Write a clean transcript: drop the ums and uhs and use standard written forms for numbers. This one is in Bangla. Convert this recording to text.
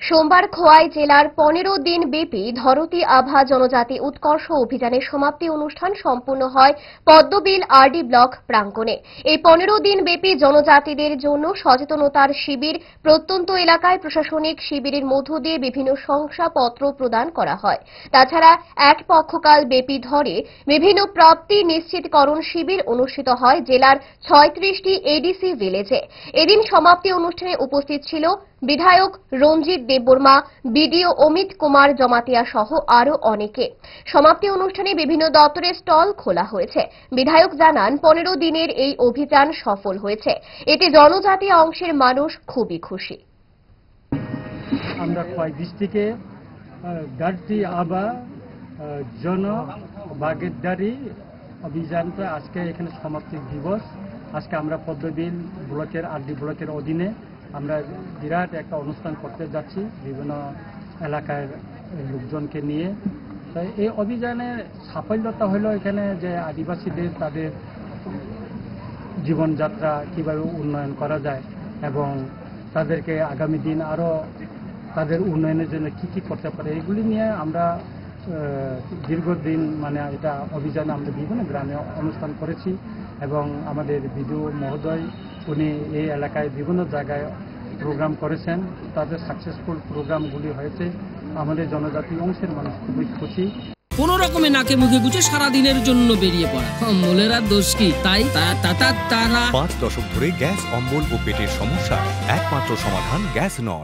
সোমবার খোয়াই জেলার 15 দিন ব্যাপী ধরতী আভা জনজাতি উৎকর্ষ অভিযানের সমাপ্তি অনুষ্ঠান সম্পন্ন হয় পদ্মবিল আরডি ব্লক প্রাঙ্গণে। এই 15 দিন ব্যাপী জনজাতিদের জন্য সচেতনতার শিবির, প্রত্যন্ত এলাকায় প্রশাসনিক শিবিরের মধ্য দিয়ে বিভিন্ন শংসাপত্র প্রদান করা হয়। তাছাড়া এক পক্ষকাল ব্যাপী ধরে বিভিন্ন প্রাপ্তি নিশ্চিতকরণ শিবির অনুষ্ঠিত হয় জেলার 36টি এডিসি ভিলেজে। এদিন সমাপ্তি অনুষ্ঠানে উপস্থিত ছিল বিধায়ক রঞ্জিত দেববর্মা, বিডিও অমিত কুমার জমাতিয়া সহ আরও অনেকে। সমাপ্তি অনুষ্ঠানে বিভিন্ন দপ্তরের স্টল খোলা হয়েছে। বিধায়ক জানান, 15 দিনের এই অভিযান সফল হয়েছে। এতে জনজাতি অংশের মানুষ খুবই খুশি। আমরা খোয়াই ডিস্ট্রিক্টে ধরতী আভা জন ভাগীদারি অভিযানটা আজকে এখানে সমাপ্তি দিবস। আজকে আমরা পদ্মবিল ব্লকের আরডি ব্লকের অধীনে আমরা বিরাট একটা অনুষ্ঠান করতে যাচ্ছি বিভিন্ন এলাকার লোকজনকে নিয়ে। তাই এই অভিযানের সাফল্যতা হলো এখানে যে আদিবাসীদের তাদের জীবনযাত্রা কিভাবে উন্নয়ন করা যায় এবং তাদেরকে আগামী দিন আরও তাদের উন্নয়নের জন্য কি কি করতে পারে এগুলি নিয়ে আমরা দীর্ঘদিন এটা অভিযানে আমরা বিভিন্ন গ্রামে অনুষ্ঠান করেছি এবং আমাদের বিডিও মহোদয় উনি এই এলাকায় বিভিন্ন জায়গায় প্রোগ্রাম করেছেন। তাদের সাকসেসফুল প্রোগ্রামগুলি হয়েছে। আমাদের জনজাতি অংশের মানুষ খুবই খুশি। কোন রকমে নাকে মুখে গুছে সারাদিনের জন্য বেরিয়ে পড়া মোলেরা দোষ কি? তাই তারা 5 দশক ধরে গ্যাস, অম্বল ও পেটের সমস্যা একমাত্র সমাধান গ্যাস নল।